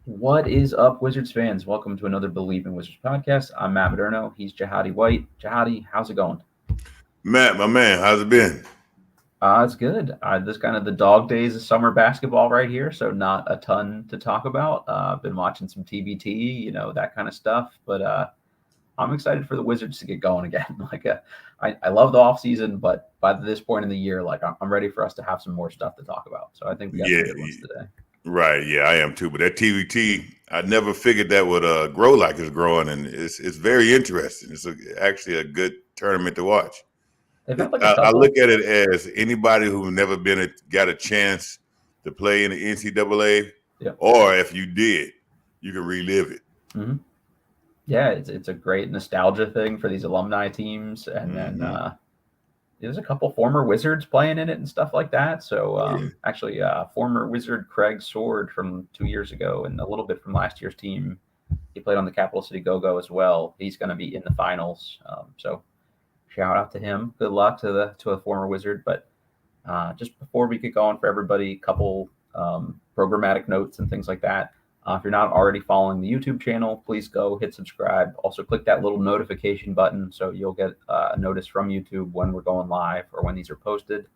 What is up, Wizards fans? Welcome to another Believe in Wizards podcast. I'm Matt Modderno. He's Jahadi White. Jahadi, how's it going? Matt, my man, how's it been? It's good. This kind of the dog days of summer basketball right here, so not a ton to talk about. I've been watching some TBT, that kind of stuff. But I'm excited for the Wizards to get going again. I love the offseason, but by this point in the year, I'm ready for us to have some more stuff to talk about. So I think we got some good ones today. Right. Yeah, I am too. But that TBT, I never figured that would grow like it's growing, and it's very interesting. It's actually a good tournament to watch. They've had like a I couple. look at it as anybody who's never got a chance to play in the NCAA, or if you did, you can relive it. Mm-hmm. Yeah, it's a great nostalgia thing for these alumni teams, and then there's a couple former Wizards playing in it and stuff like that. So actually, former Wizard Craig Sword from 2 years ago and a little bit from last year's team, he played on the Capital City Go-Go as well. He's going to be in the finals. So shout out to him. Good luck to a former Wizard. But just before we get going for everybody, a couple programmatic notes and things like that. If you're not already following the YouTube channel, please go hit subscribe. Also, click that little notification button so you'll get a notice from YouTube when we're going live or when these are posted.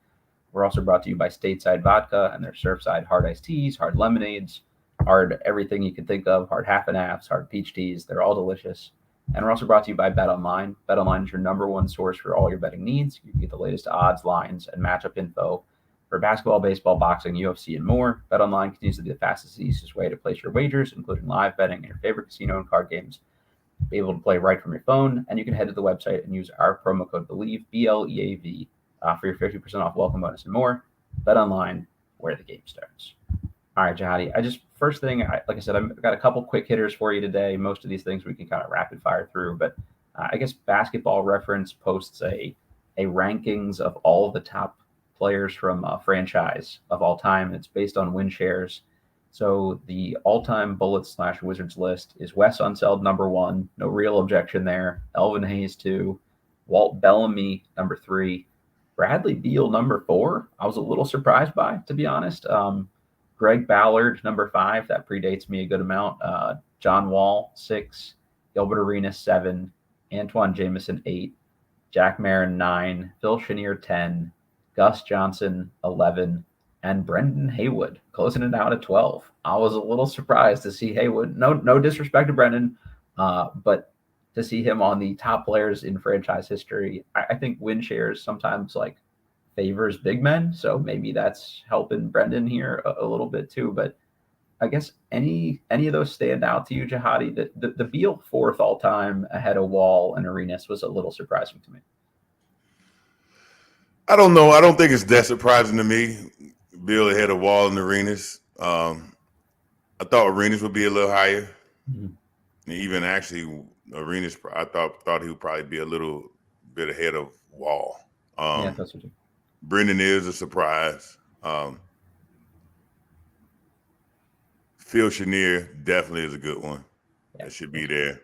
We're also brought to you by Stateside Vodka and their Surfside hard iced teas, hard lemonades, hard everything you can think of, hard half and halves, hard peach teas. They're all delicious. And we're also brought to you by BetOnline. BetOnline is your number one source for all your betting needs. You can get the latest odds, lines, and matchup info for basketball, baseball, boxing, UFC, and more. BetOnline continues to be the fastest and easiest way to place your wagers, including live betting and your favorite casino and card games. Be able to play right from your phone, and you can head to the website and use our promo code BELIEVE, BLEAV, for your 50% off welcome bonus and more. BetOnline, where the game starts. All right, Jahadi, first thing, like I said, I've got a couple quick hitters for you today. Most of these things we can kind of rapid fire through, but I guess Basketball Reference posts a rankings of all of the top players from a franchise of all time. It's based on win shares. So the all-time Bullets/Wizards list is Wes Unseld number 1, no real objection there. Elvin Hayes 2, Walt Bellamy number 3, Bradley Beal number 4. I was a little surprised by, to be honest. Greg Ballard number 5, that predates me a good amount. John Wall 6, Gilbert Arenas 7, Antoine Jameson 8, Jack Marin 9, Phil Chenier 10, Gus Johnson 11, and Brendan Haywood closing it out at 12. I was a little surprised to see Haywood. No disrespect to Brendan, but to see him on the top players in franchise history. I think win shares sometimes favors big men, so maybe that's helping Brendan here a little bit too. But I guess any of those stand out to you, Jahadi? The Beal 4th all time ahead of Wall and Arenas was a little surprising to me. I don't know. I don't think it's that surprising to me. Beal ahead of Wall and Arenas. I thought Arenas would be a little higher. Mm-hmm. Even actually, Arenas, I thought he would probably be a little bit ahead of Wall. Yeah, that's what you. Brendan is a surprise. Phil Chenier definitely is a good one. Yeah, that should be there.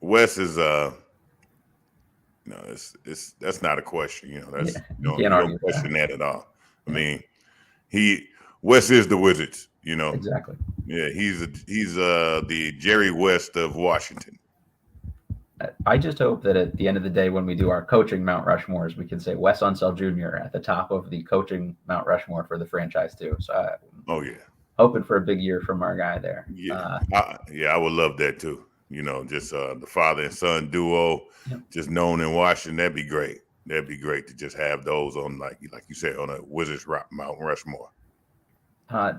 Wes is that's not a question. You don't question that at all. I mean, Wes is the Wizards. Exactly. Yeah, he's the Jerry West of Washington. I just hope that at the end of the day, when we do our coaching Mount Rushmores, we can say Wes Unseld Jr. at the top of the coaching Mount Rushmore for the franchise too. So, hoping for a big year from our guy there. Yeah, I would love that too. Just the father and son duo, just known in Washington. That'd be great. That'd be great to just have those on, like you said, on a Wizards Mount Rushmore.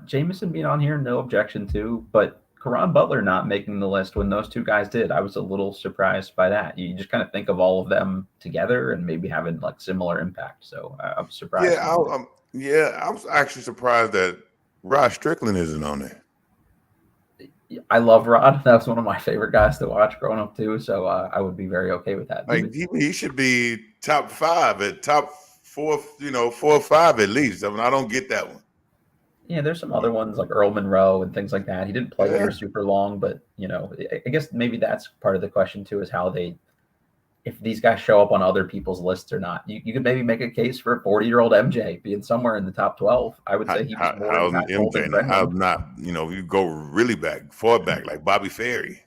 Jameson being on here, no objection to, but Caron Butler not making the list when those two guys did, I was a little surprised by that. You just kind of think of all of them together and maybe having similar impact. So I'm surprised. Yeah, I was actually surprised that Rod Strickland isn't on there. I love Rod. That was one of my favorite guys to watch growing up too. So I would be very okay with that. He should be top 5 at top 4, 4 or 5 at least. I mean, I don't get that one. Yeah, there's some other ones like Earl Monroe and things like that. He didn't play for super long, but I guess maybe that's part of the question too, is how they if these guys show up on other people's lists or not. You could maybe make a case for 40-year-old MJ being somewhere in the top 12. I would say he was more How's impactful MJ than now? How Brendan. not? You go really far back, like Bobby Ferry.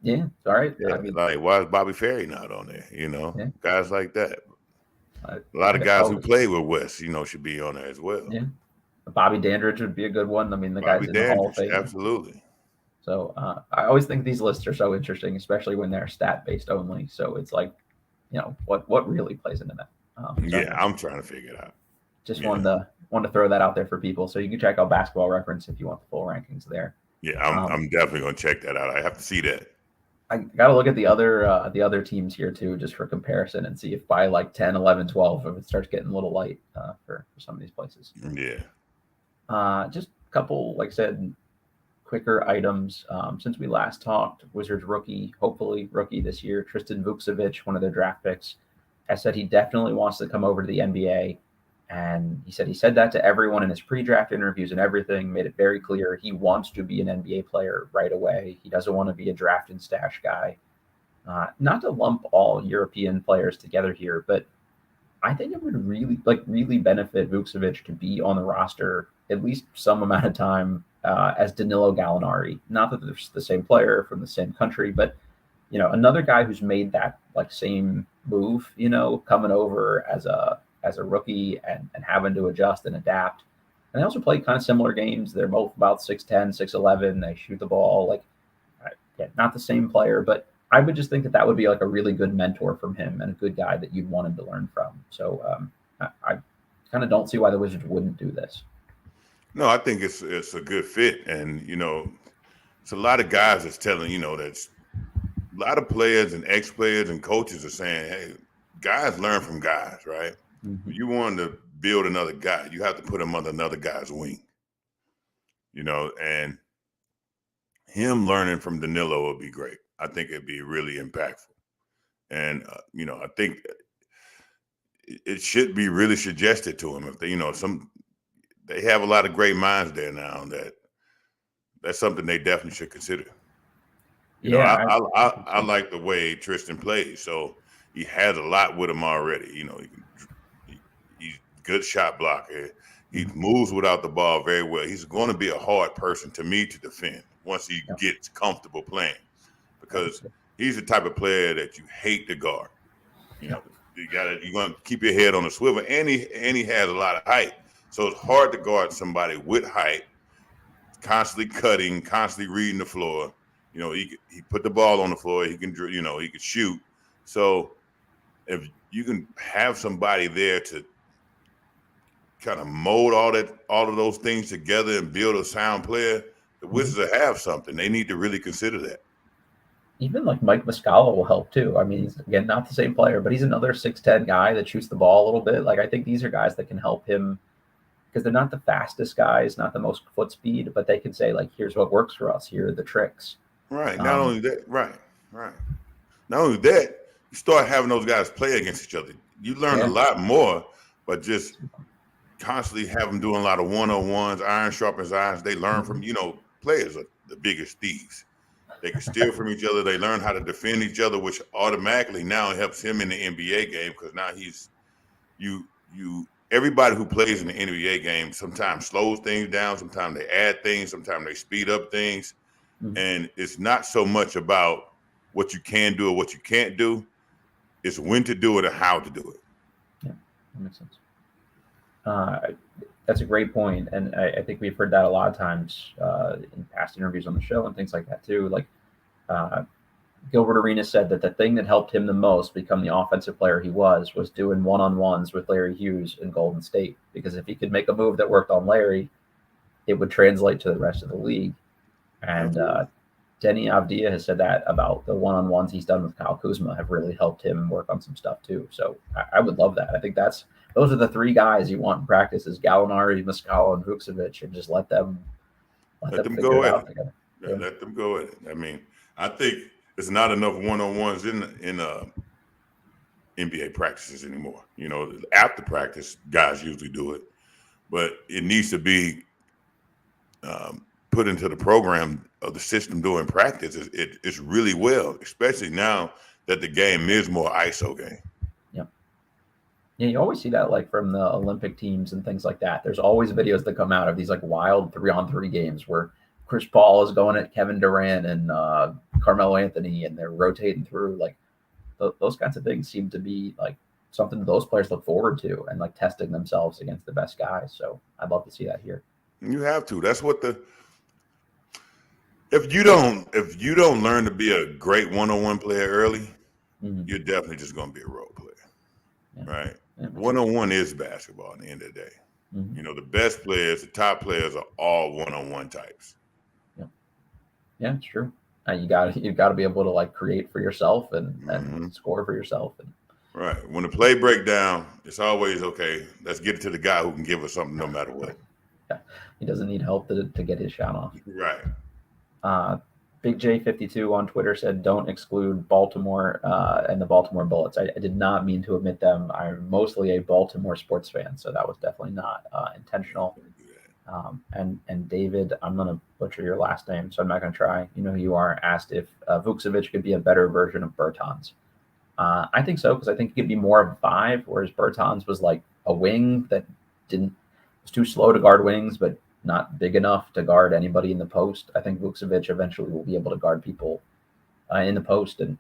Yeah, all right. Yeah, I mean, like why is Bobby Ferry not on there? yeah. Guys like that. A lot of guys who play with Wes, should be on there as well. Yeah, Bobby Dandridge would be a good one. I mean, the Bobby guy's in the Hall of Fame. Absolutely. So I always think these lists are so interesting, especially when they're stat based only. So it's like, what really plays into that? I'm trying to figure it out. Just wanted to throw that out there for people, so you can check out Basketball Reference if you want the full rankings there. Yeah, I'm definitely gonna check that out. I have to see that. I got to look at the other teams here too, just for comparison, and see if by like 10, 11, 12, if it starts getting a little light for some of these places. Yeah. Just a couple, like I said, quicker items. Since we last talked, Wizards hopefully rookie this year, Tristan Vukcevic, one of their draft picks, has said he definitely wants to come over to the NBA. And he said that to everyone in his pre-draft interviews and everything, made it very clear he wants to be an NBA player right away. He doesn't want to be a draft and stash guy. Not to lump all European players together here, but I think it would really benefit Vukcevic to be on the roster at least some amount of time as Danilo Gallinari. Not that they're the same player from the same country, but another guy who's made that same move, coming over as a rookie and having to adjust and adapt. And they also play kind of similar games. They're both about 6'10", 6'11". They shoot the ball. Not the same player, but I would just think that would be like a really good mentor from him and a good guy that you'd want him to learn from. So I kind of don't see why the Wizards wouldn't do this. No, I think it's a good fit. And, it's a lot of guys that's telling, that's a lot of players and ex-players and coaches are saying, hey, guys learn from guys, right? Mm-hmm. If you want to build another guy, you have to put him under another guy's wing, and him learning from Danilo would be great. I think it'd be really impactful. And, I think it should be really suggested to him if they, they have a lot of great minds there now that's something they definitely should consider. I like the way Tristan plays. So he has a lot with him already. He's a good shot blocker. He moves without the ball very well. He's going to be a hard person to me to defend once he gets comfortable playing, because he's the type of player that you hate to guard. You're going to keep your head on a swivel, and he has a lot of height. So it's hard to guard somebody with height, constantly cutting, constantly reading the floor. He put the ball on the floor. He can, he can shoot. So if you can have somebody there to kind of mold all of those things together and build a sound player, the Wizards have something. They need to really consider that. Even like Mike Muscala will help too. I mean, he's again not the same player, but he's another 6'10" guy that shoots the ball a little bit. I think these are guys that can help him, because they're not the fastest guys, not the most foot speed, but they can say here's what works for us. Here are the tricks. Right. Not only that, right. Not only that, you start having those guys play against each other. You learn a lot more, but just constantly have them doing a lot of one-on-ones, iron sharpens iron. They learn from, players are the biggest thieves. They can steal from each other. They learn how to defend each other, which automatically now helps him in the NBA game, because now everybody who plays in the NBA game sometimes slows things down, sometimes they add things, sometimes they speed up things. Mm-hmm. And it's not so much about what you can do or what you can't do. It's when to do it and how to do it. Yeah, that makes sense. That's a great point. And I think we've heard that a lot of times in past interviews on the show and things like that too. Gilbert Arenas said that the thing that helped him the most become the offensive player he was doing one-on-ones with Larry Hughes in Golden State. Because if he could make a move that worked on Larry, it would translate to the rest of the league. And Deni Avdija has said that about the one-on-ones he's done with Kyle Kuzma have really helped him work on some stuff too. So I would love that. I think those are the three guys you want in practice: is Gallinari, Muscala, and Vukcevic, and just let them go at it. Let them go at it. I mean, I think there's not enough one-on-ones in NBA practices anymore. After practice, guys usually do it, but it needs to be put into the program of the system during practice. It's really well, especially now that the game is more ISO game. Yeah. Yeah, you always see that like from the Olympic teams and things like that. There's always videos that come out of these like wild 3-on-3 games where Chris Paul is going at Kevin Durant and Carmelo Anthony, and they're rotating through. Like those kinds of things seem to be like something those players look forward to, and like testing themselves against the best guys. So I'd love to see that here. You have to. That's what if you don't learn to be a great one-on-one player early, you're definitely just going to be a role player. Yeah. Right? Yeah, one-on-one is basketball at the end of the day. The best players, the top players are all one-on-one types. Yeah, it's true. You've got to be able to like create for yourself and score for yourself. Right. When the play break down, it's always okay. Let's get it to the guy who can give us something no matter what. Yeah. He doesn't need help to get his shot off. Right. Big J52 on Twitter said, "Don't exclude Baltimore and the Baltimore Bullets." I did not mean to omit them. I'm mostly a Baltimore sports fan, so that was definitely not intentional. And David, I'm going to butcher your last name, so I'm not going to try. You know who you are. Asked if Vukcevic could be a better version of Bertans. I think so, because I think he could be more of a 5, whereas Bertans was like a wing that was too slow to guard wings, but not big enough to guard anybody in the post. I think Vukcevic eventually will be able to guard people in the post, and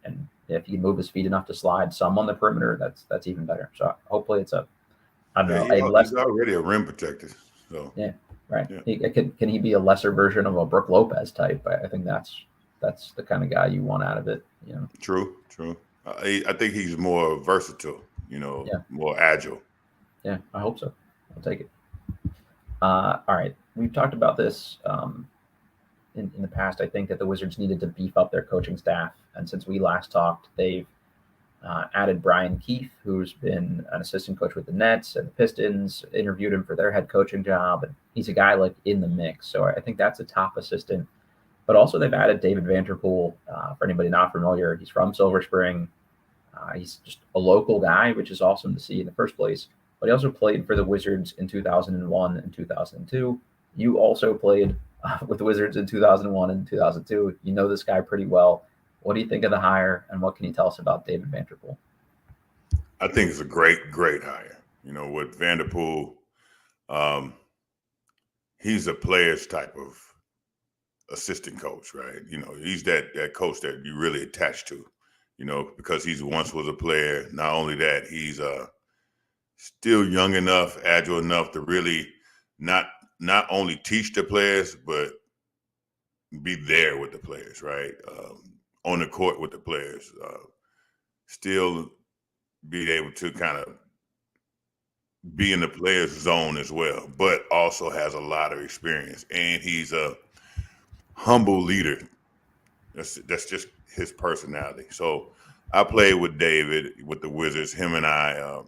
if he can move his feet enough to slide some on the perimeter, that's even better. So hopefully it's he's already a rim protector. So yeah, right. Yeah. Can he be a lesser version of a Brook Lopez type? I think that's the kind of guy you want out of it. True. I think he's more versatile. More agile. Yeah, I hope so. I'll take it. All right. We've talked about this in the past. I think that the Wizards needed to beef up their coaching staff. And since we last talked, they've added Brian Keefe, who's been an assistant coach with the Nets and the Pistons, interviewed him for their head coaching job. And he's a guy like in the mix. So I think that's a top assistant. But also they've added David Vanterpool. For anybody not familiar, he's from Silver Spring. He's just a local guy, which is awesome to see in the first place. But he also played for the Wizards in 2001 and 2002. You also played with the Wizards in 2001 and 2002. You know this guy pretty well. What do you think of the hire, and what can you tell us about David Vanterpool? I think it's a great, great hire. With Vanterpool, he's a player's type of assistant coach, right? He's that coach that you really attach to, because he once was a player. Not only that, he's still young enough, agile enough to really not only teach the players, but be there with the players, right? On the court with the players. Still be able to kind of be in the player's zone as well, but also has a lot of experience. And he's a humble leader. That's just his personality. So I played with David with the Wizards. Him and I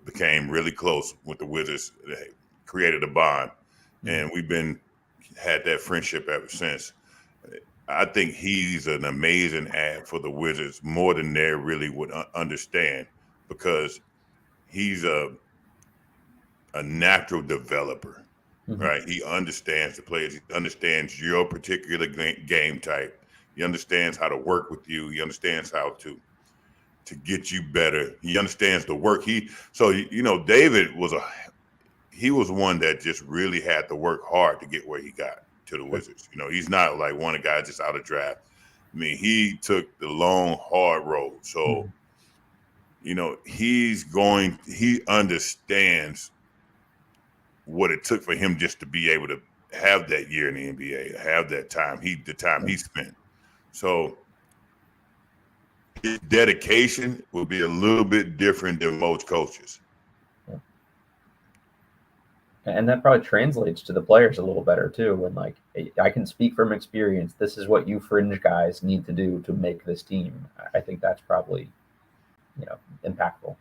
became really close with the Wizards. They created a bond, and we've had that friendship ever since. I think he's an amazing ad for the Wizards, more than they really would understand, because he's a natural developer, right? He understands the players. He understands your particular game type. He understands how to work with you. He understands how to get you better. He understands the work. David was one that just really had to work hard to get where he got to the Wizards. He's not like one of the guys just out of draft. I mean, he took the long, hard road. So, he understands what it took for him just to be able to have that year in the NBA, to have that time, the time he spent. So his dedication will be a little bit different than most coaches. Yeah. And that probably translates to the players a little better too. When like, I can speak from experience, this is what you fringe guys need to do to make this team. I think that's probably, impactful.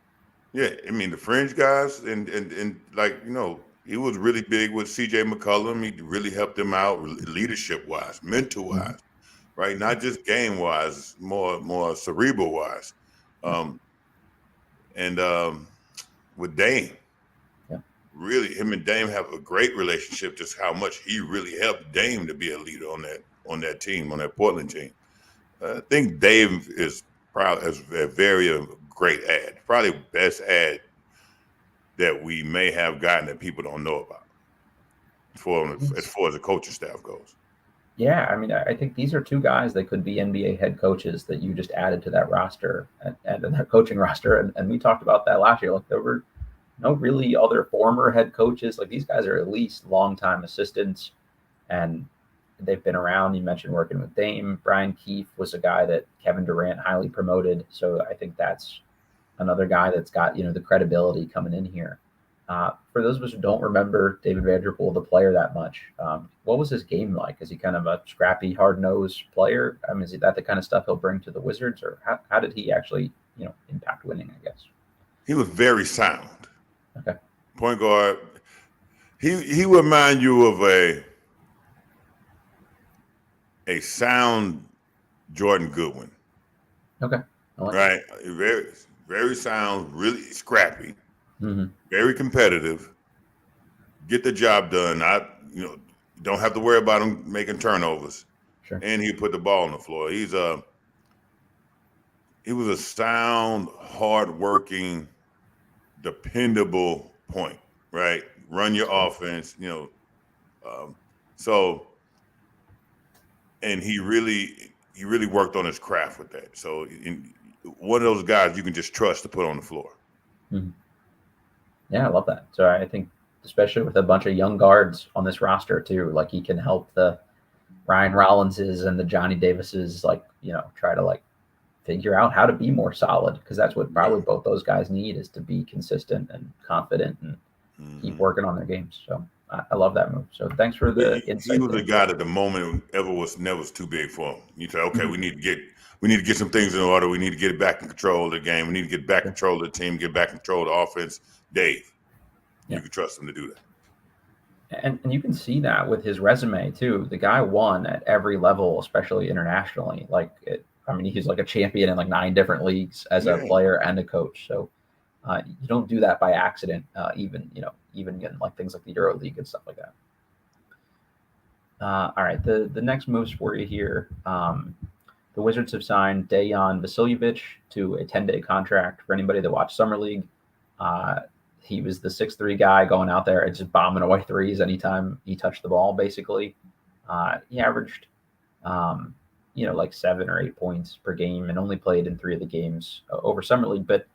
Yeah. I mean, the fringe guys and like, he was really big with CJ McCollum. He really helped him out leadership wise, mental wise. Right, not just game wise, more cerebral wise, and with Dame, really, him and Dame have a great relationship. Just how much he really helped Dame to be a leader on that team, on that Portland team. I think Dave is probably as a very great ad, probably best ad that we may have gotten that people don't know about as far as the coaching staff goes. Yeah, I mean, I think these are two guys that could be NBA head coaches that you just added to that roster and that coaching roster. And we talked about that last year. Like, there were no really other former head coaches. Like, these guys are at least longtime assistants, and they've been around. You mentioned working with Dame. Brian Keefe was a guy that Kevin Durant highly promoted. So I think that's another guy that's got, the credibility coming in here. For those of us who don't remember David Vanterpool, the player, that much, what was his game like? Is he kind of a scrappy, hard-nosed player? I mean, is that the kind of stuff he'll bring to the Wizards, or how did he actually, impact winning, I guess? He was very sound. Okay. Point guard. He would remind you of a sound Jordan Goodwin. Okay. Right. Very, very sound, really scrappy. Mm-hmm. Very competitive, get the job done. Don't have to worry about him making turnovers. Sure. And he put the ball on the floor. He was a sound, hardworking, dependable point, right? Run your offense, and he really worked on his craft with that. So one of those guys you can just trust to put on the floor. Mm-hmm. Yeah, I love that. So I think, especially with a bunch of young guards on this roster too, like, he can help the Ryan Rollinses and the Johnny Davises, try to figure out how to be more solid, because that's what probably both those guys need, is to be consistent and confident and keep working on their games. So I love that move. So thanks for the insight. He was a guy that the moment was never too big for him. You say, okay, we need to get some things in order. We need to get back in control of the game. We need to get back control of the team, get back control of the offense. Dave, you can trust him to do that. And you can see that with his resume too. The guy won at every level, especially internationally. He's like a champion in 9 different leagues as a player and a coach. So you don't do that by accident, even in things like the Euro League and stuff like that. All right, the next moves for you here. The Wizards have signed Dejan Vasiljevic to a 10-day contract. For anybody that watched Summer League, he was the 6'3" guy going out there and just bombing away threes anytime he touched the ball, basically. He averaged, 7 or 8 points per game, and only played in 3 of the games over Summer League. But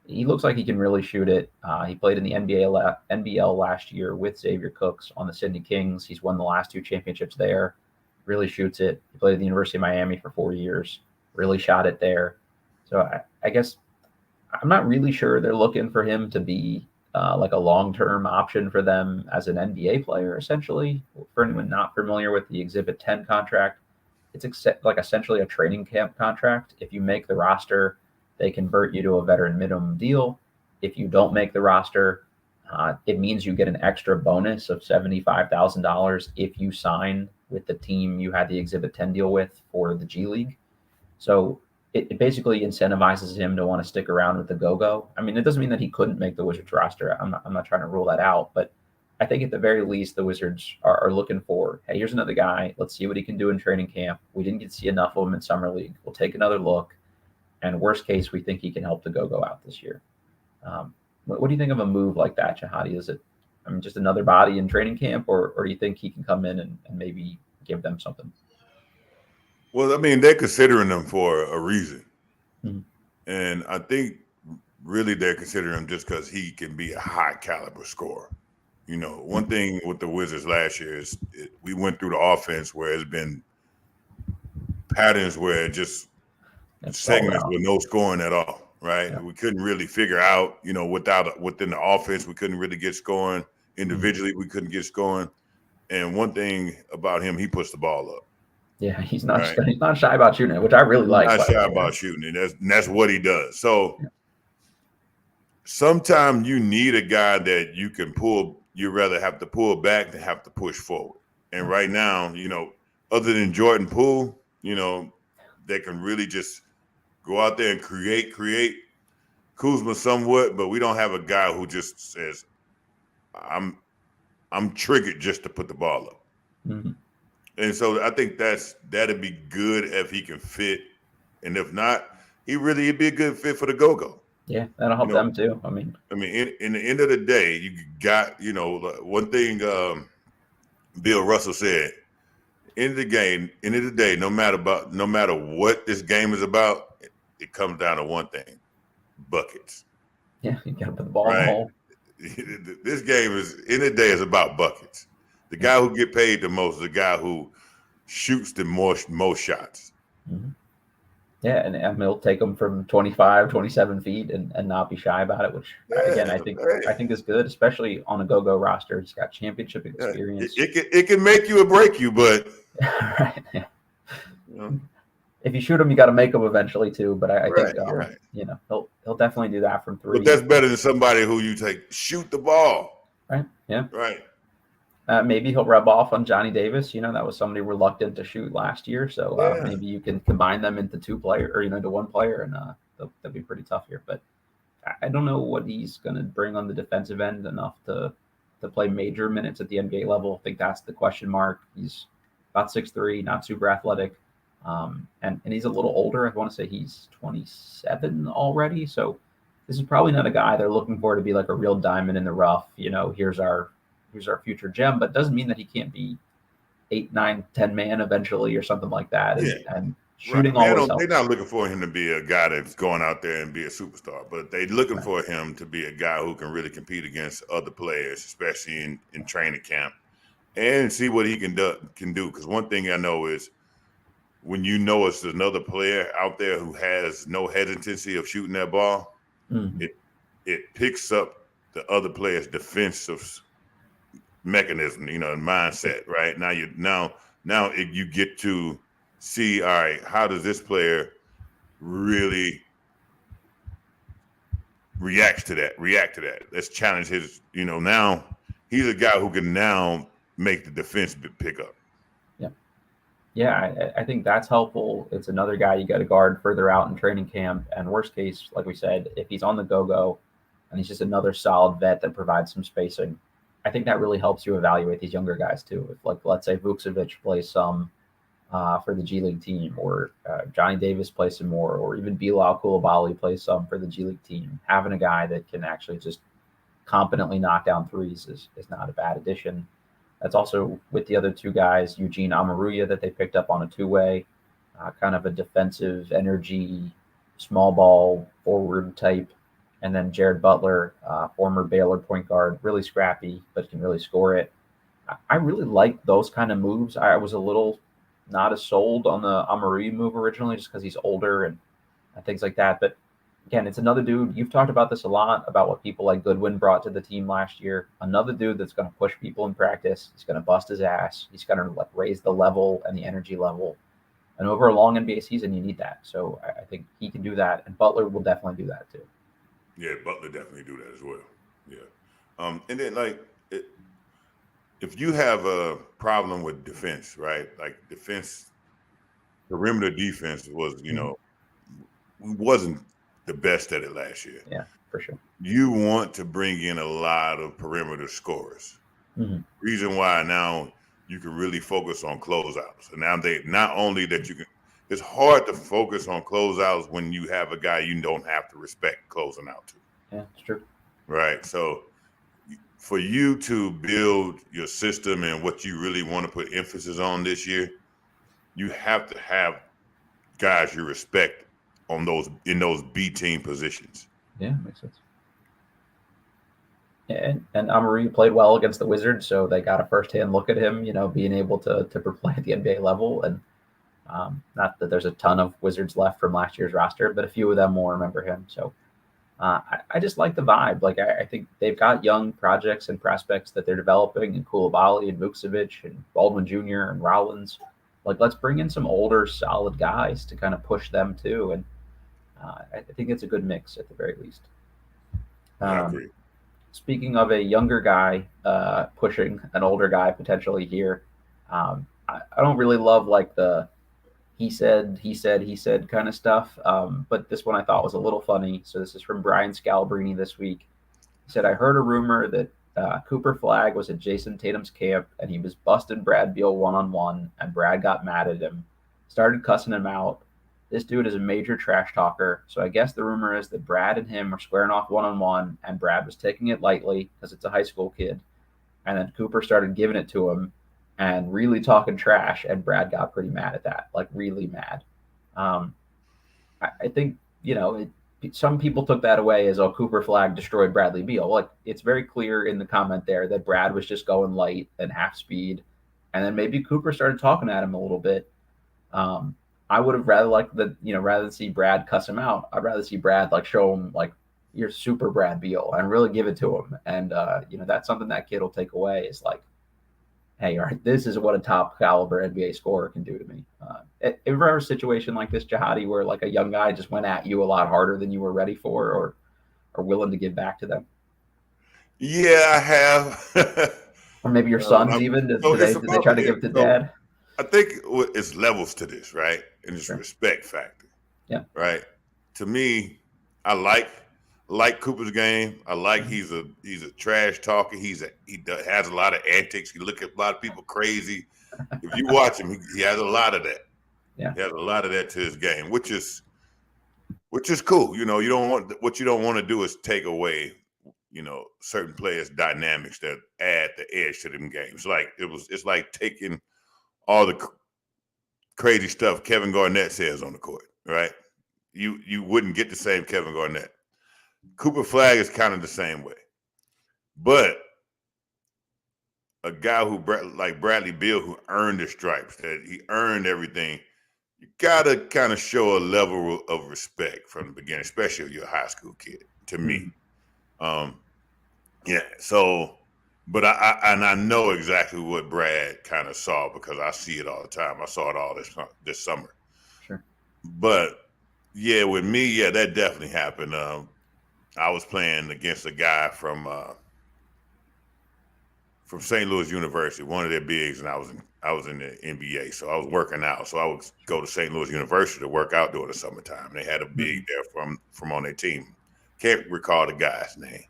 he looks like he can really shoot it. He played in the NBL last year with Xavier Cooks on the Sydney Kings. He's won the last 2 championships there. Really shoots it. He played at the University of Miami for 4 years. Really shot it there. So I guess I'm not really sure they're looking for him to be a long-term option for them as an NBA player, essentially. For anyone not familiar with the Exhibit 10 contract, it's essentially a training camp contract. If you make the roster, they convert you to a veteran minimum deal. If you don't make the roster, it means you get an extra bonus of $75,000 if you sign with the team you had the Exhibit 10 deal with for the G League. So it basically incentivizes him to want to stick around with the Go-Go. I mean, it doesn't mean that he couldn't make the Wizards roster. I'm not trying to rule that out, but I think at the very least, the Wizards are looking for, hey, here's another guy. Let's see what he can do in training camp. We didn't get to see enough of him in Summer League. We'll take another look. And worst case, we think he can help the Go-Go out this year. What do you think of a move like that, Jahadi? Is it, just another body in training camp, or do you think he can come in and maybe give them something? Well, they're considering him for a reason. Mm-hmm. And I think really they're considering him just because he can be a high caliber scorer. One thing with the Wizards last year is we went through the offense where it's been patterns where just segments with no scoring at all, right? Yeah. We couldn't really figure out, within the offense, we couldn't really get scoring. Individually, we couldn't get scoring. And one thing about him, he puts the ball up. Yeah, he's not shy about shooting it, which I really like. Not shy about shooting it. That's what he does. So sometimes you need a guy that you can pull. You rather have to pull back than have to push forward. And right now, other than Jordan Poole, they can really just go out there and create Kuzma somewhat, but we don't have a guy who just says, I'm triggered just to put the ball up. Mm-hmm. And so I think that'd be good if he can fit. And if not, he'd be a good fit for the Go-Go. Yeah, that'll help them too. I mean, in the end of the day, you got one thing Bill Russell said. End of the day, no matter what this game is about, it comes down to one thing: buckets. Yeah, you got to put the ball in the hole. This game end of the day is about buckets. The guy who get paid the most is the guy who shoots the most shots. Mm-hmm. Yeah, and he'll take them from 25, 27 feet and not be shy about it, which, again, I think is good, especially on a go-go roster. He's got championship experience. It can make you or break you, but right. Yeah. If you shoot him, you got to make them eventually too. But I think he'll definitely do that from three. But that's better than somebody who you shoot the ball. Right. Yeah. Right. Maybe he'll rub off on Johnny Davis. That was somebody reluctant to shoot last year. So maybe you can combine them into two player or into one player, and that'll be pretty tough here. But I don't know what he's going to bring on the defensive end enough to play major minutes at the NBA level. I think that's the question mark. He's about 6'3", not super athletic, and he's a little older. I want to say he's 27 already. So this is probably not a guy they're looking for to be like a real diamond in the rough. Here's our future gem, but doesn't mean that he can't be 8, 9, 10 man eventually or something like that. And shooting always helps. They're not looking for him to be a guy that's going out there and be a superstar, but they're looking for him to be a guy who can really compete against other players, especially in training camp, and see what he can do. Because one thing I know is when it's another player out there who has no hesitancy of shooting that ball, it picks up the other player's defensive mechanism, and mindset, right? Now you get to see, all right, how does this player really react to that? Let's challenge his, now he's a guy who can now make the defense pick up. Yeah, I think that's helpful. It's another guy you got to guard further out in training camp. And worst case, like we said, if he's on the go-go and he's just another solid vet that provides some spacing, I think that really helps you evaluate these younger guys too. If, let's say Vukcevic plays some for the G League team, or Johnny Davis plays some more, or even Beal plays some for the G League team, having a guy that can actually just competently knock down threes is not a bad addition. That's also with the other two guys, Eugene Amaruya, that they picked up on a two-way, kind of a defensive energy, small ball forward type. And then Jared Butler, former Baylor point guard, really scrappy, but can really score it. I really like those kind of moves. I was a little not as sold on the Amaruya move originally just because he's older and things like that. But again, it's another dude. You've talked about this a lot, about what people like Goodwin brought to the team last year. Another dude that's going to push people in practice. He's going to bust his ass. He's going to raise the level and the energy level. And over a long NBA season, you need that. So I think he can do that. And Butler will definitely do that too. Yeah, Butler definitely do that as well. Yeah. And then if you have a problem with defense, right? Like perimeter defense wasn't the best at it last year. Yeah, for sure. You want to bring in a lot of perimeter scorers. Mm-hmm. Reason why now you can really focus on closeouts. And now not only that you can, it's hard to focus on closeouts when you have a guy you don't have to respect closing out to. Yeah, it's true. Right. So for you to build your system and what you really want to put emphasis on this year, you have to have guys you respect in those B team positions. Yeah, makes sense. And Amaruya played well against the Wizards, so they got a firsthand look at him, being able to play at the NBA level. And not that there's a ton of Wizards left from last year's roster, but a few of them will remember him. So I just like the vibe. I think they've got young projects and prospects that they're developing, and Coulibaly and Vukcevic and Baldwin Jr. and Rollins. Let's bring in some older, solid guys to kind of push them too. And I think it's a good mix at the very least. I agree. Speaking of a younger guy pushing an older guy potentially here, I don't really love the he said kind of stuff. But this one I thought was a little funny. So this is from Brian Scalabrine this week. He said, I heard a rumor that Cooper Flagg was at Jason Tatum's camp and he was busting Brad Beal one-on-one, and Brad got mad at him, started cussing him out. This dude is a major trash talker. So I guess the rumor is that Brad and him are squaring off one-on-one, and Brad was taking it lightly because it's a high school kid. And then Cooper started giving it to him and really talking trash, and Brad got pretty mad at that, like really mad. I think, some people took that away as, oh, Cooper Flagg destroyed Bradley Beal. Like, it's very clear in the comment there that Brad was just going light and half speed. And then maybe Cooper started talking at him a little bit. I would have rather rather than see Brad cuss him out, I'd rather see Brad show him you're super Brad Beal and really give it to him. And that's something that kid will take away is hey, all right, this is what a top caliber NBA scorer can do to me. Ever a situation like this, Jahadi, where a young guy just went at you a lot harder than you were ready for, or are willing to give back to them? Yeah, I have. Or maybe your sons even? Do they try to give it to dad? I think it's levels to this, right? And it's respect factor. Yeah. Right. To me, I like Cooper's game. I like he's a trash talker. He has a lot of antics. He look at a lot of people crazy. If you watch him, he has a lot of that. Yeah. He has a lot of that to his game, which is cool. You don't want to do is take away, certain players' dynamics that add the edge to them games. It's like taking all the crazy stuff Kevin Garnett says on the court, right? You wouldn't get the same Kevin Garnett. Cooper Flagg is kind of the same way. But a guy like Bradley Beal, who earned the stripes, that he earned everything, you got to kind of show a level of respect from the beginning, especially if you're a high school kid, to me. Yeah, so, but I know exactly what Brad kind of saw because I see it all the time. I saw it all this summer. Sure. But, yeah, with me, that definitely happened. I was playing against a guy from St. Louis University, one of their bigs, and I was in the NBA, so I was working out. So I would go to St. Louis University to work out during the summertime. They had a big there from on their team. Can't recall the guy's name,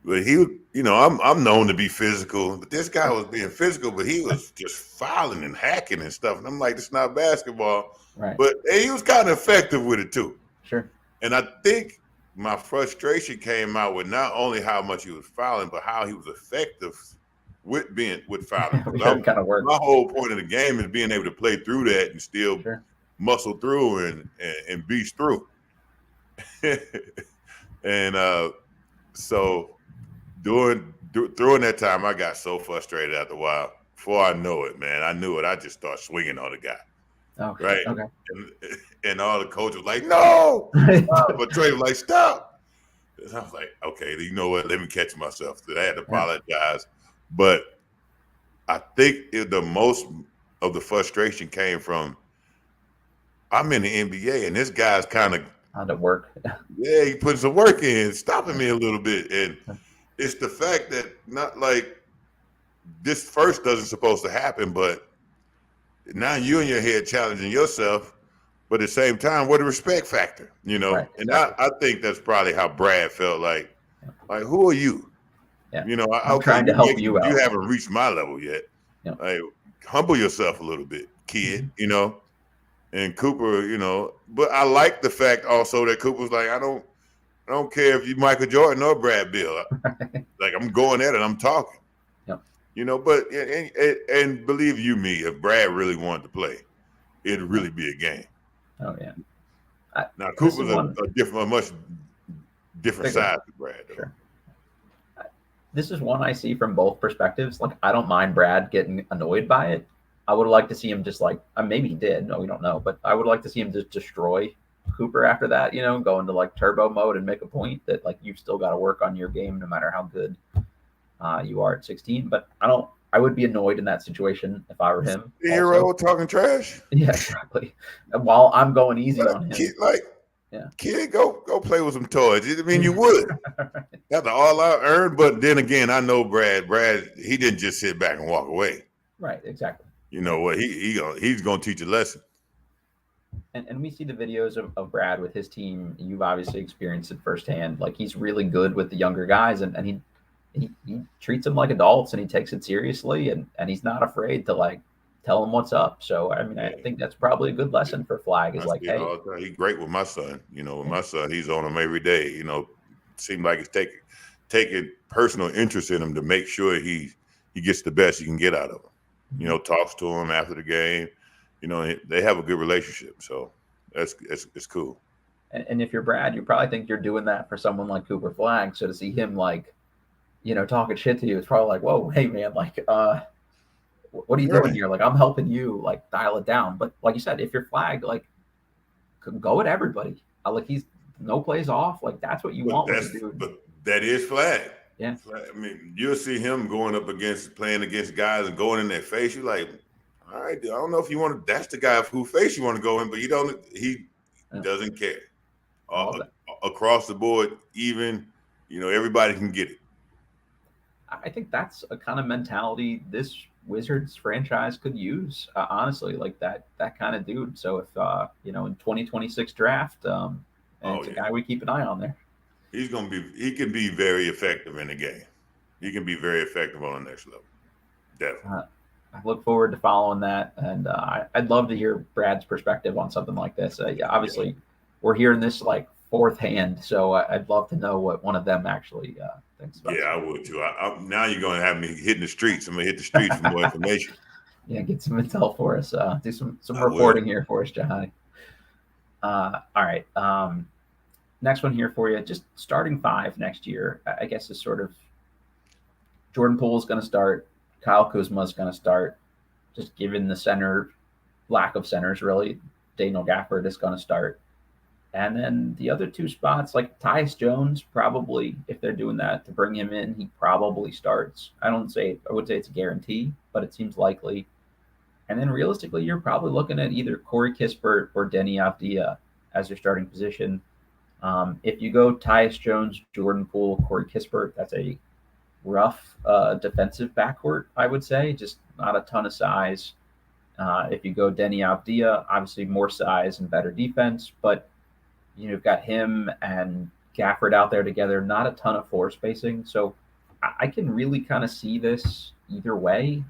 but he, I'm known to be physical, but this guy was being physical, but he was just fouling and hacking and stuff. And I'm like, it's not basketball, right? But he was kind of effective with it too. Sure. And I think my frustration came out with not only how much he was fouling, but how he was effective with fouling. Kind of works. My whole point of the game is being able to play through that and still muscle through and beast through. And so during that time, I got so frustrated after a while. Before I know it, man, I knew it. I just started swinging on the guy. Okay. Right. Okay. And all the coaches were like, no. But Trey was like, stop. And I was like, okay, you know what? Let me catch myself. So I had to apologize. But I think the most of the frustration came from I'm in the NBA and this guy's kind of on the work. Yeah, he put some work in, stopping me a little bit. And it's the fact that not like this first doesn't supposed to happen, but now you in your head challenging yourself, but at the same time, what a respect factor, Right, and exactly. I think that's probably how Brad felt like who are you? Yeah. I'm trying to help you out. You haven't reached my level yet. Yeah. Like, humble yourself a little bit, kid, and Cooper, but I like the fact also that Cooper's like, I don't care if you Michael Jordan or Brad Beal. Like, I'm going at it, I'm talking. But and believe you me, if Brad really wanted to play, it'd really be a game. Oh yeah. Now Cooper's a much different size than Brad, though. Sure. This is one I see from both perspectives. Like, I don't mind Brad getting annoyed by it. I would like to see him just maybe he did. No, we don't know, but I would like to see him just destroy Cooper after that. Go into turbo mode and make a point that you've still got to work on your game no matter how good you are at 16, but I would be annoyed in that situation if I were him. Hero talking trash. Yeah, exactly. While I'm going easy on him. Kid, go play with some toys. I mean, you would. That's all I earned, but then again, I know Brad. Brad, he didn't just sit back and walk away. Right, exactly. You know what? He's gonna teach a lesson. And we see the videos of Brad with his team. You've obviously experienced it firsthand. He's really good with the younger guys, and he treats them like adults and he takes it seriously and he's not afraid to tell him what's up. So, I mean, I think that's probably a good lesson for Flagg is I like, see it hey, all the time. He's great with my son. With my son, he's on him every day. Seems like he's taking personal interest in him to make sure he gets the best he can get out of him. Talks to him after the game. They have a good relationship. So it's cool. and if you're Brad, you probably think you're doing that for someone like Cooper Flagg. So to see him like, talking shit to you, it's probably like, whoa, hey man, like, what are you doing here? Like, I'm helping you, like, dial it down. But like you said, if you're Flagg, like, go at everybody. Like, he's no plays off. Like, that's what you want with the dude. But that is Flagg. Yeah. I mean, you'll see him playing against guys and going in their face. You're like, all right, I don't know if you want to. That's the guy whose face you want to go in, but he doesn't care. Across the board, even everybody can get it. I think that's a kind of mentality this Wizards franchise could use, honestly, like that kind of dude. So if in 2026 draft, and it's a guy we keep an eye on there. He can be very effective in the game. He can be very effective on the next level. Definitely. I look forward to following that, and I'd love to hear Brad's perspective on something like this. Obviously, we're hearing this like fourth hand, so I'd love to know what one of them actually thinks about. Yeah, I would too. Now you're going to have me hitting the streets. I'm going to hit the streets for more information. Yeah, get some intel for us. Do some reporting here for us, Jahadi. All right. Next one here for you. Just starting five next year, I guess, is sort of Jordan Poole is going to start. Kyle Kuzma is going to start. Just given the lack of centers, really, Daniel Gafford is going to start. And then the other two spots, like Tyus Jones, probably, if they're doing that to bring him in, he probably starts. I would say it's a guarantee, but it seems likely. And then realistically, you're probably looking at either Corey Kispert or Deni Avdija as your starting position. If you go Tyus Jones, Jordan Poole, Corey Kispert, that's a rough defensive backcourt, I would say. Just not a ton of size. If you go Deni Avdija, obviously more size and better defense, but you've got him and Gafford out there together, not a ton of floor spacing. So I can really kind of see this either way.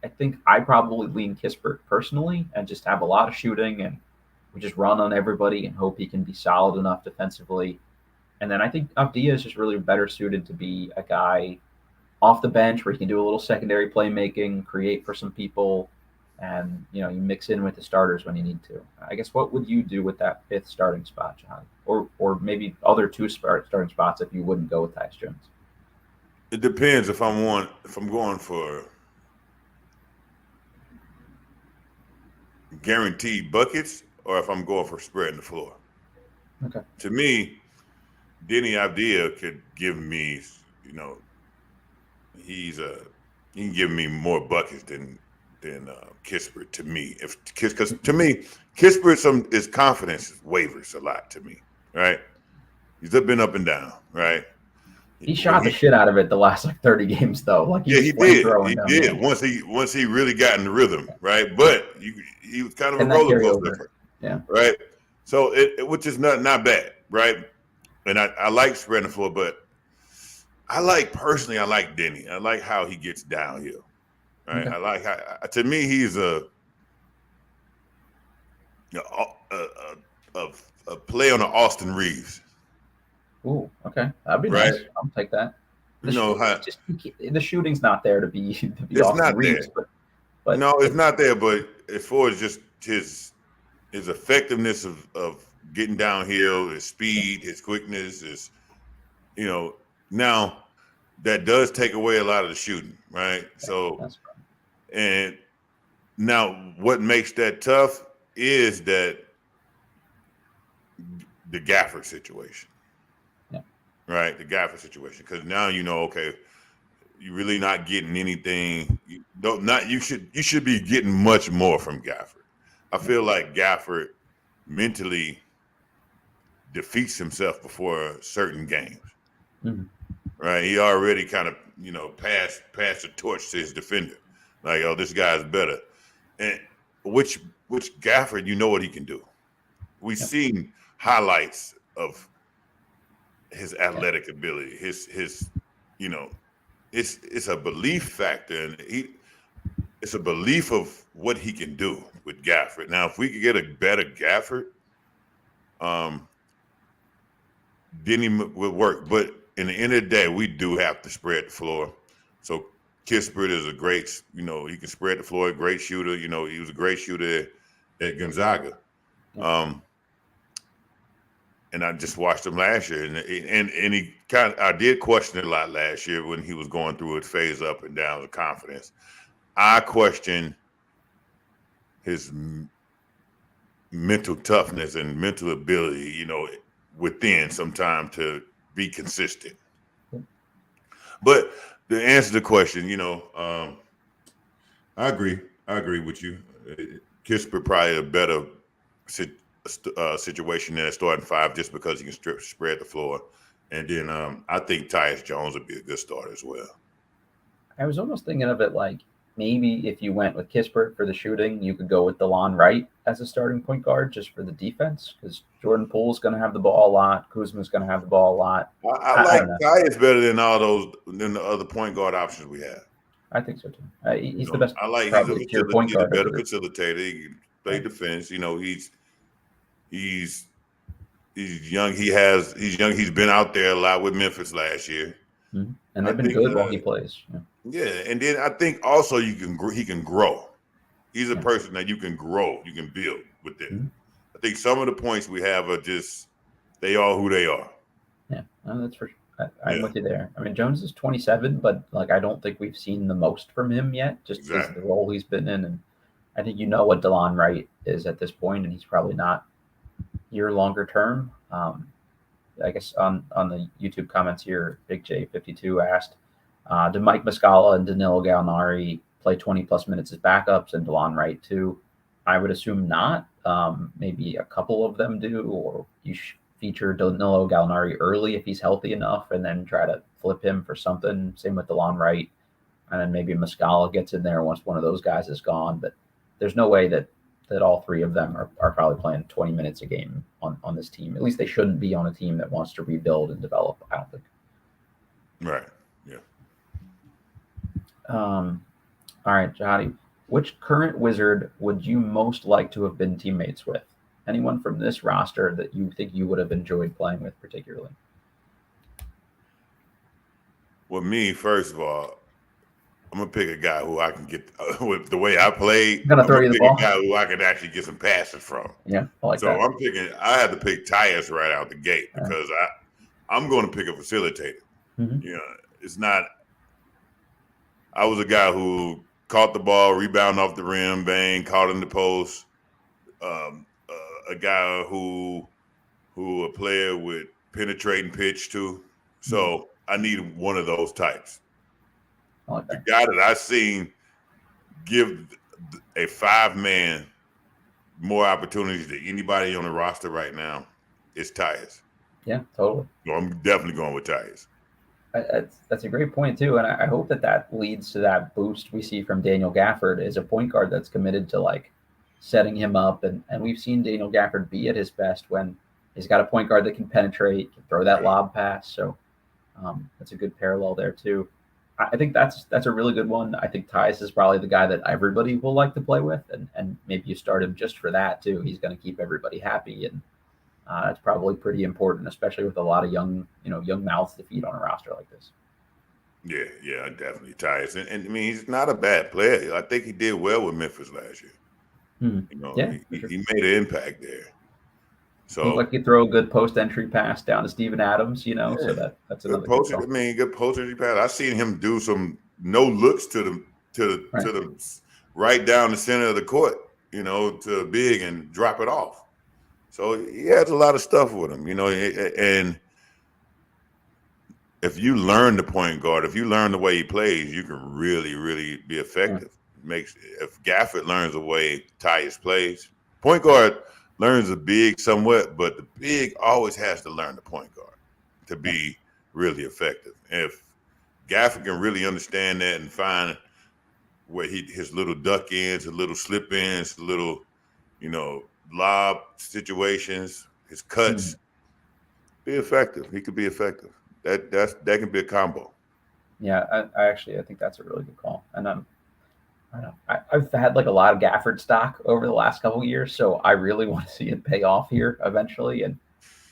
I think I probably lean Kispert personally and just have a lot of shooting, and we just run on everybody and hope he can be solid enough defensively. And then I think Avdija is just really better suited to be a guy off the bench where he can do a little secondary playmaking, create for some people, and you mix in with the starters when you need to. I guess what would you do with that fifth starting spot, John, or maybe other two starting spots if you wouldn't go with Tyus Jones? It depends if I'm going for guaranteed buckets or if I'm going for spreading the floor. Okay. To me, Deni Avdija could give me, he can give me more buckets than Kispert to me. Because to me, Kispert, his confidence wavers a lot to me, right? He's been up and down, right? He shot the shit out of it the last 30 games though. Like he did. He did once he really got in the rhythm, right? But he was kind of a roller coaster, yeah. Right. So which is not bad, right? And I like spreading the floor, but I like Deni. I like how he gets downhill. Right. Okay. I like how, to me, he's a play on the Austin Reeves. Ooh, okay. That'd be nice. I'll take that. The shooting's not there to be it's Austin not Reeves, there. But no, it's not there. But as far as just his effectiveness of getting downhill, his speed, his quickness, now that does take away a lot of the shooting, right? So, and now what makes that tough is that the Gafford situation, right? The Gafford situation, because now okay, you're really not getting anything. You should be getting much more from Gafford. I feel like Gafford mentally defeats himself before certain games. Mm-hmm. Right? He already kind of, passed the torch to his defender. Like, oh, this guy's better. And which Gafford, what he can do. We've seen highlights of his athletic ability, his it's a belief factor. And it's a belief of what he can do with Gafford. Now, if we could get a better Gafford, Deni would work. But in the end of the day, we do have to spread the floor. So Kispert is a great, he can spread the floor, a great shooter. He was a great shooter at Gonzaga. Yeah. And I just watched him last year, and he I did question it a lot last year when he was going through his phase up and down of confidence. I questioned his mental toughness and mental ability, within some time to be consistent. But to answer the question, I agree. I agree with you. Kispert probably a better situation than a starting five just because he can spread the floor. And then I think Tyus Jones would be a good starter as well. I was almost thinking of it like maybe if you went with Kispert for the shooting, you could go with DeLon Wright as a starting point guard just for the defense because Jordan Poole's going to have the ball a lot. Kuzma's going to have the ball a lot. I like Tyus better than the other point guard options we have. I think so too. He's the best. I like probably he's a better facilitator. He can play defense. He's young. He's young. He's been out there a lot with Memphis last year. Mm-hmm. And they've been good while he plays. Yeah, and then I think also he can grow. He's a person that you can grow, you can build with it. Mm-hmm. I think some of the points we have are just they are who they are. Yeah, that's for sure. I'm with you there. I mean, Jones is 27, but I don't think we've seen the most from him yet, just because of the role he's been in. And I think what DeLon Wright is at this point, and he's probably not year longer term. I guess on the YouTube comments here, Big J52 asked, did Mike Muscala and Danilo Gallinari play 20-plus minutes as backups and DeLon Wright too? I would assume not. Maybe a couple of them do, or you feature Danilo Gallinari early if he's healthy enough and then try to flip him for something. Same with DeLon Wright. And then maybe Muscala gets in there once one of those guys is gone. But there's no way that all three of them are probably playing 20 minutes a game on this team. At least they shouldn't be on a team that wants to rebuild and develop, I don't think. Right. Yeah. All right, Jahadi, which current Wizard would you most like to have been teammates with? Anyone from this roster that you think you would have enjoyed playing with particularly? Well, me, first of all, I'm going to pick a guy who I can get with the way I played. I'm going to throw you the ball. A guy who I can actually get some passes from. Yeah, I like that. I had to pick Tyus right out the gate because I'm going to pick a facilitator. Mm-hmm. It's not – I was a guy who caught the ball, rebound off the rim, bang, caught in the post. A guy who a player with penetrating pitch too. So I needed one of those types. Like the guy that I've seen give a 5-man more opportunities than anybody on the roster right now is Tyus. Yeah, totally. So I'm definitely going with Tyus. That's a great point too, and I hope that leads to that boost we see from Daniel Gafford as a point guard that's committed to setting him up, and we've seen Daniel Gafford be at his best when he's got a point guard that can penetrate, can throw that lob pass. So that's a good parallel there too. I think that's a really good one. I think Tyus is probably the guy that everybody will like to play with, and maybe you start him just for that too. He's going to keep everybody happy, and that's probably pretty important, especially with a lot of young mouths to feed on a roster like this. Yeah, definitely Tyus, and I mean he's not a bad player. I think he did well with Memphis last year. He made an impact there. So he could throw a good post-entry pass down to Steven Adams, so that's another good post-entry pass. I've seen him do some no looks to the right down the center of the court, to big and drop it off. So he has a lot of stuff with him, and if you learn the point guard, if you learn the way he plays, you can really, really be effective. If Gafford learns the way Tyus plays, point guard learns the big somewhat, but the big always has to learn the point guard to be really effective. If Gafford can really understand that and find where his little duck ins, his little slip ins, little, lob situations, his cuts, be effective. He could be effective. That can be a combo. Yeah, I think that's a really good call. And I don't know. I've had like a lot of Gafford stock over the last couple of years, so I really want to see it pay off here eventually. And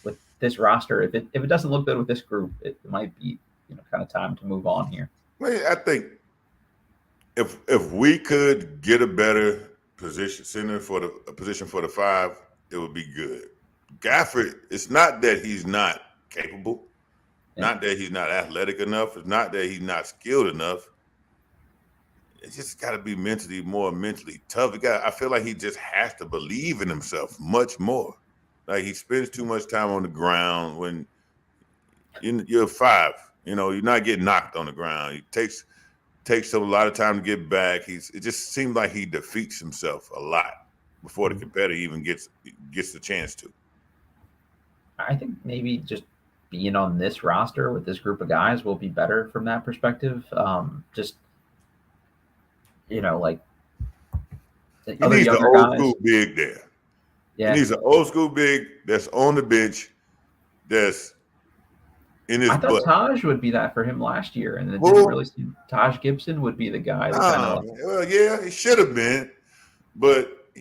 with this roster, if it doesn't look good with this group, it might be kind of time to move on here. Well, I think if we could get a better position center for a position for the 5, it would be good. Gafford, it's not that he's not capable, not that he's not athletic enough, it's not that he's not skilled enough. It's just got to be more mentally tough. I feel like he just has to believe in himself much more. Like he spends too much time on the ground when you're 5. You're not getting knocked on the ground. It takes him a lot of time to get back. It just seems like he defeats himself a lot before the competitor even gets the chance to. I think maybe just being on this roster with this group of guys will be better from that perspective. Just like he needs the old school big there. Yeah, he needs an old school big that's on the bench, that's in his butt. I thought Taj would be that for him last year, and it didn't really seem. Taj Gibson would be the guy. Well, yeah, he should have been, but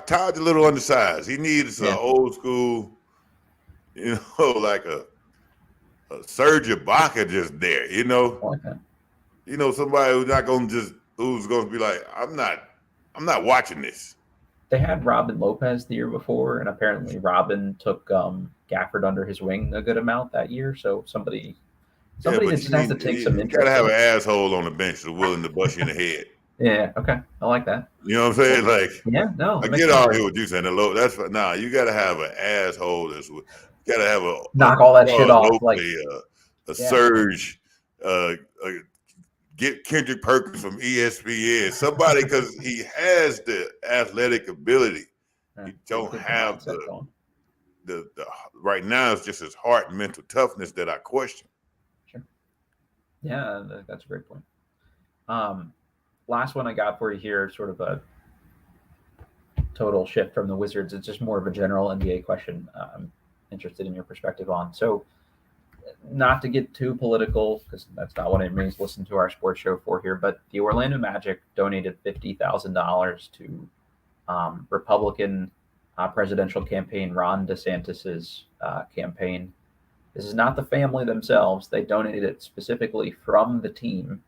Todd's a little undersized. He needs an old school, like a Serge Ibaka just there. Somebody who's going to be like, I'm not watching this. They had Robin Lopez the year before, and apparently Robin took Gafford under his wing a good amount that year. So somebody just has to take some interest. You got to have an asshole on the bench that's willing to bust you in the head. Yeah, okay. I like that. You know what I'm saying? Like, yeah, no. I get all here what you saying. That's you got to have an asshole you got to have knock all that shit off. Like Surge, get Kendrick Perkins from ESPN, somebody, because he has the athletic ability. He don't have the right now. It's just his heart and mental toughness that I question. Sure. Yeah, that's a great point. Last one I got for you here, sort of a total shift from the Wizards. It's just more of a general NBA question. I'm interested in your perspective on. So, not to get too political, because that's not what anybody's listening to our sports show for here, but the Orlando Magic donated $50,000 to Republican presidential campaign Ron DeSantis's campaign. This is not the family themselves. They donated it specifically from the team.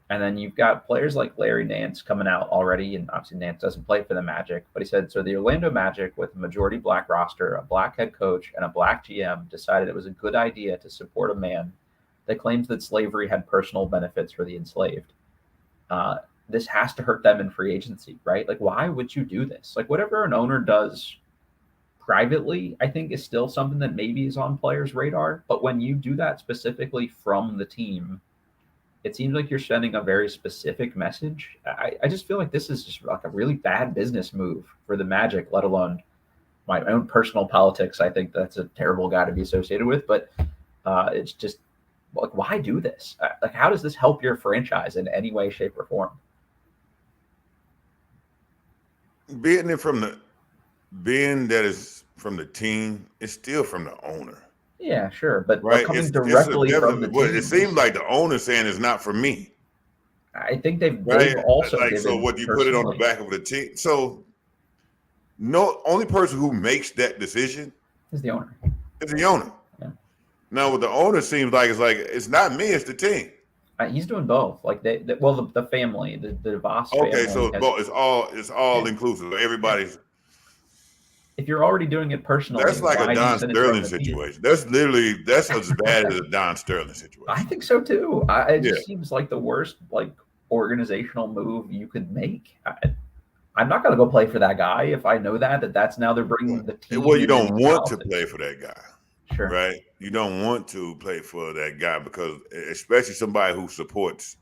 And then you've got players like Larry Nance coming out already, and obviously Nance doesn't play for the Magic, but he said, so the Orlando Magic, with a majority black roster, a black head coach, and a black GM, decided it was a good idea to support a man that claims that slavery had personal benefits for the enslaved. This has to hurt them in free agency, right? Like, why would you do this? Like, whatever an owner does privately, I think is still something that maybe is on players' radar. But when you do that specifically from the team, it seems like you're sending a very specific message. I just feel like this is just like a really bad business move for the Magic, let alone my own personal politics. I think that's a terrible guy to be associated with, but it's just like, why do this? Like, how does this help your franchise in any way, shape, or form? Being that is from the team, it's still from the owner. Yeah, sure, but coming directly from the team. It seems like the owner saying it's not for me. I think they've also like, so what, you put it on the back of the team. So only person who makes that decision is the owner. It's the owner. Yeah. Now what the owner seems like, it's not me, it's the team. He's doing both. Like the family, the DeVos family. Okay, so it's all inclusive. Everybody's. If you're already doing it personally, that's like a Don Sterling situation. That's as bad as a Don Sterling situation. I think so too. It just seems like the worst organizational move you could make. I'm not going to go play for that guy if I know that's now they're bringing the team. Well, you don't want to play for that guy, sure? Right? You don't want to play for that guy because, especially somebody who supports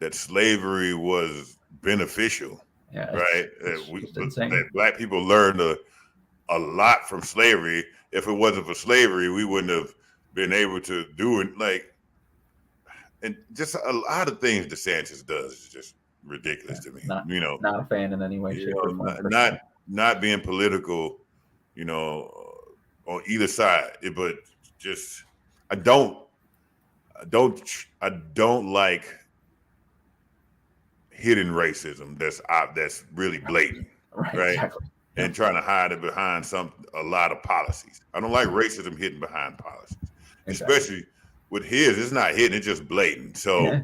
that slavery was beneficial, right? That black people learned a lot from slavery. If it wasn't for slavery, we wouldn't have been able to do it. And just a lot of things DeSantis does is just ridiculous to me. Not a fan in any way, shape, or form. Not being political, on either side, but just I don't like hidden racism that's really blatant, Right. right? Exactly. And trying to hide it behind a lot of policies. I don't like racism hidden behind policies, Exactly. especially with his. It's not hidden; it's just blatant. So,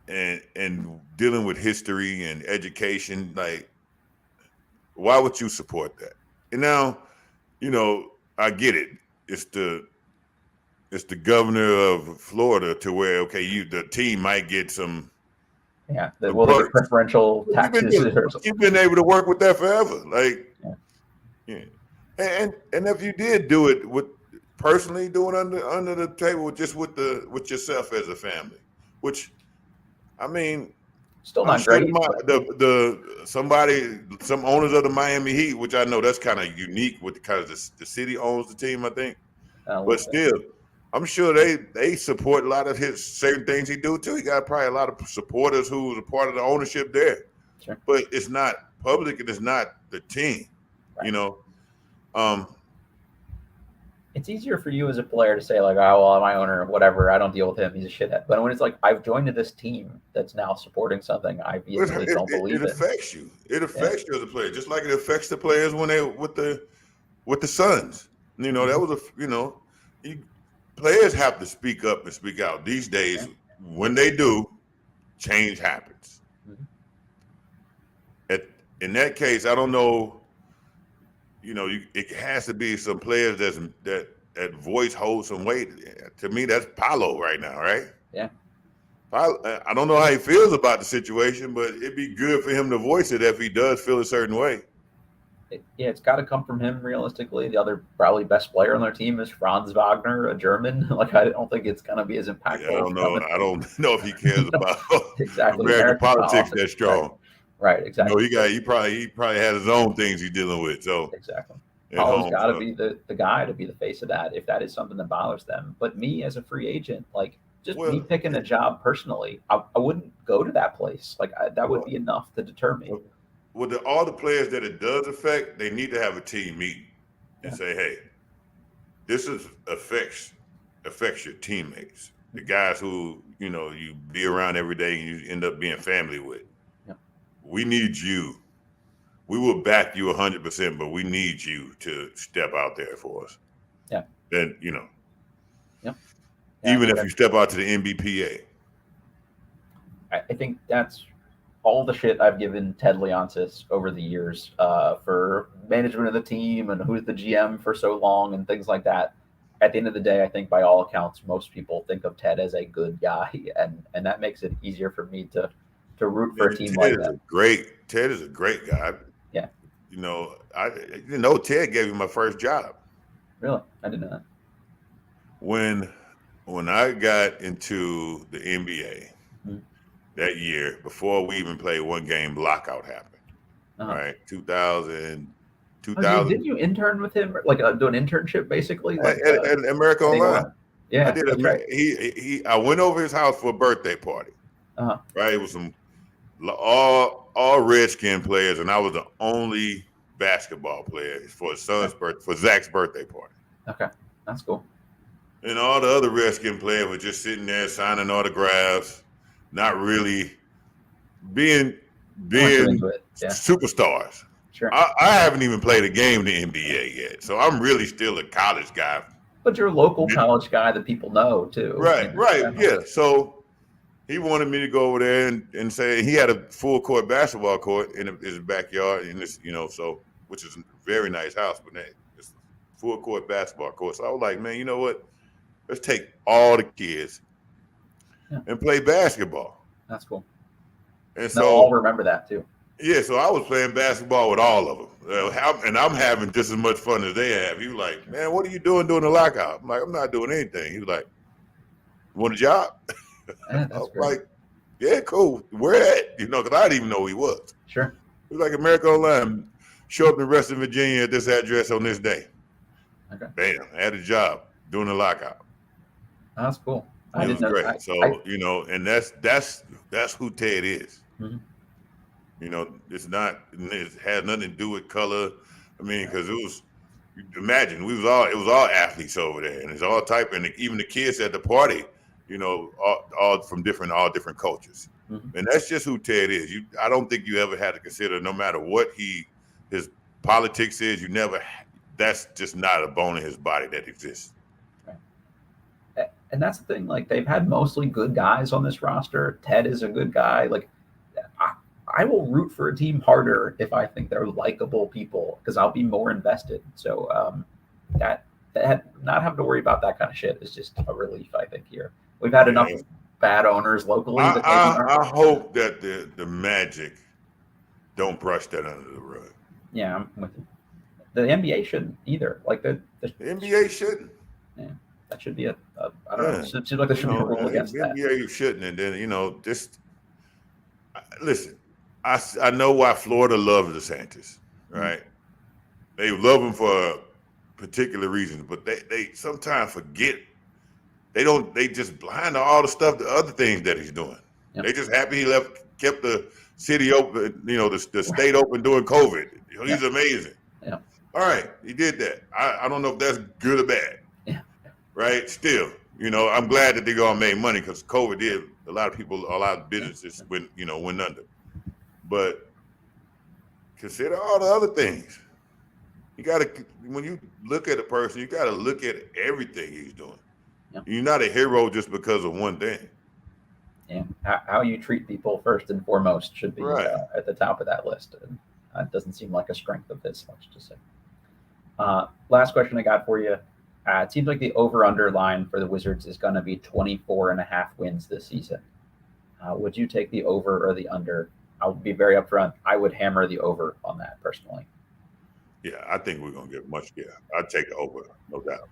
and dealing with history and education, like, why would you support that? And now, I get it. It's the governor of Florida to where the team might get some. Yeah, they get preferential taxes or something. You've been able to work with that forever, like, yeah. And if you did do it personally, do it under the table with yourself as a family, which, I mean, still not great. Some owners of the Miami Heat, which I know that's kind of unique because the city owns the team, I think, but still. I'm sure they support a lot of his certain things he do too. He got probably a lot of supporters who was a part of the ownership there. Sure. But it's not public and it's not the team, It's easier for you as a player to say, like, oh, well, my owner, whatever, I don't deal with him, he's a shithead. But when it's like, I've joined this team that's now supporting something I vehemently don't believe in. It affects you. It affects you as a player, just like it affects the players when they with the Suns. That was players have to speak up and speak out. These days, when they do, change happens. In that case, I don't know. It has to be some players that voice holds some weight. To me, that's Paolo right now, right? Yeah. I don't know how he feels about the situation, but it'd be good for him to voice it if he does feel a certain way. It's got to come from him realistically. The other probably best player on their team is Franz Wagner, a German. Like, I don't think it's going to be as impactful. Yeah, I don't know if he cares about exactly American politics that strong. Right, exactly. He probably has his own things he's dealing with. So exactly. Paolo's got to be the guy to be the face of that if that is something that bothers them. But me as a free agent, like, me picking a job personally, I wouldn't go to that place. Like, that would be enough to deter me. With all the players that it does affect, they need to have a team meeting and say, hey, this affects your teammates, the guys who, you be around every day and you end up being family with. Yeah. We need you. We will back you 100%, but we need you to step out there for us. Yeah. Then, Yeah, even if you step out to the NBPA. I think that's all the shit I've given Ted Leonsis over the years for management of the team and who's the GM for so long and things like that. At the end of the day, I think by all accounts, most people think of Ted as a good guy, and that makes it easier for me to root for a team like that. Ted is a great guy. Yeah. I didn't know Ted gave me my first job. Really? I didn't know that. When I got into the NBA that year, before we even played one game, lockout happened. Right? 2000. Did you intern with him, like do an internship basically? Like, at America Online. Yeah. I did. Right. I went over his house for a birthday party. Right? It was some all Redskin players, and I was the only basketball player for his son's birthday, for Zach's birthday party. Okay, that's cool. And all the other Redskin players were just sitting there signing autographs, not really being superstars. Sure. I haven't even played a game in the NBA yet, so I'm really still a college guy. But you're a local college guy that people know too. Right, yeah. So he wanted me to go over there and say he had a full court basketball court in his backyard, and this, so which is a very nice house, but it's full court basketball court. So I was like, man, you know what? Let's take all the kids and play basketball. That's cool. And so I'll remember that too. Yeah, so I was playing basketball with all of them, and I'm having just as much fun as they have. He was like, man, what are you doing during the lockout? I'm like, I'm not doing anything. He was like, you want a job? I was like, yeah, cool. Where at? Because I didn't even know who he was. Sure. He was like, America Online, show up in Reston, Virginia at this address on this day. Okay. Bam, I had a job during the lockout. That's cool. I didn't know that. So, and that's who Ted is. Mm-hmm. It has nothing to do with color. I mean, because imagine it was all athletes over there, and it's all type, and even the kids at the party, all from all different cultures. Mm-hmm. And that's just who Ted is. I don't think you ever had to consider, no matter what his politics is, that's just not a bone in his body that exists. Right. And that's the thing. Like, they've had mostly good guys on this roster. Ted is a good guy. Like, I will root for a team harder if I think they're likable people, because I'll be more invested. So that not having to worry about that kind of shit is just a relief, I think. Here we've had enough bad owners locally. I hope that the Magic don't brush that under the rug. Yeah, I'm with you. The NBA shouldn't either. Like the NBA shouldn't. Yeah, that should be I don't know. It seems like there should be a rule against the that. NBA shouldn't. And then just listen. I know why Florida loves DeSantis, right? Mm-hmm. They love him for particular reasons, but they sometimes forget. They just blind to all the other things that he's doing. Yep. They just happy he kept the city open, the state open during COVID. He's amazing. Yeah. All right, he did that. I don't know if that's good or bad. Yeah. Right? Still, I'm glad that they all made money, because COVID did a lot of businesses went under. But consider all the other things. When you look at a person, you got to look at everything he's doing. Yeah. You're not a hero just because of one thing. Yeah, how you treat people first and foremost should be at the top of that list. And it doesn't seem like a strength of his, much to say. Last question I got for you. It seems like the over-under line for the Wizards is going to be 24.5 wins this season. Would you take the over or the under? I'll be very upfront. I would hammer the over on that personally. Yeah, I think we're going to get much. Yeah, I'd take the over, no doubt.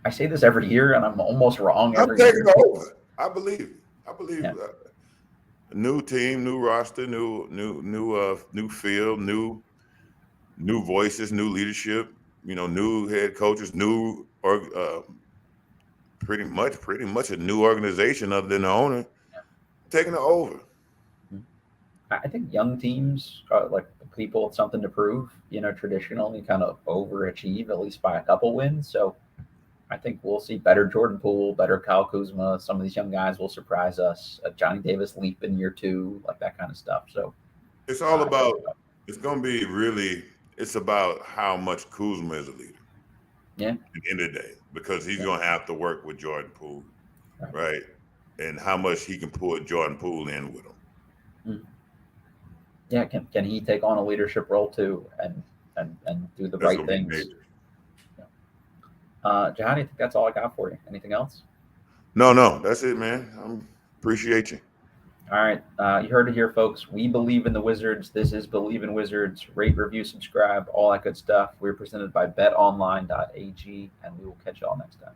I say this every year, and I'm almost wrong every year. I'm taking the over. I believe. New team, new roster, new field, new voices, new leadership. New head coaches, pretty much a new organization other than the owner. Yeah. Taking the over. I think young teams, like people with something to prove, traditionally kind of overachieve at least by a couple wins. So I think we'll see better Jordan Poole, better Kyle Kuzma. Some of these young guys will surprise us. Johnny Davis leap in year 2, like that kind of stuff. So it's all about. It's going to be really. It's about how much Kuzma is a leader. Yeah. At the end of the day, because he's going to have to work with Jordan Poole, right? And how much he can pull Jordan Poole in with him. Mm-hmm. Yeah, can he take on a leadership role too, and do the right things? Yeah. Jahadi, I think that's all I got for you. Anything else? No, that's it, man. Appreciate you. All right, you heard it here, folks. We believe in the Wizards. This is Believe in Wizards. Rate, review, subscribe, all that good stuff. We're presented by betonline.ag, and we will catch y'all next time.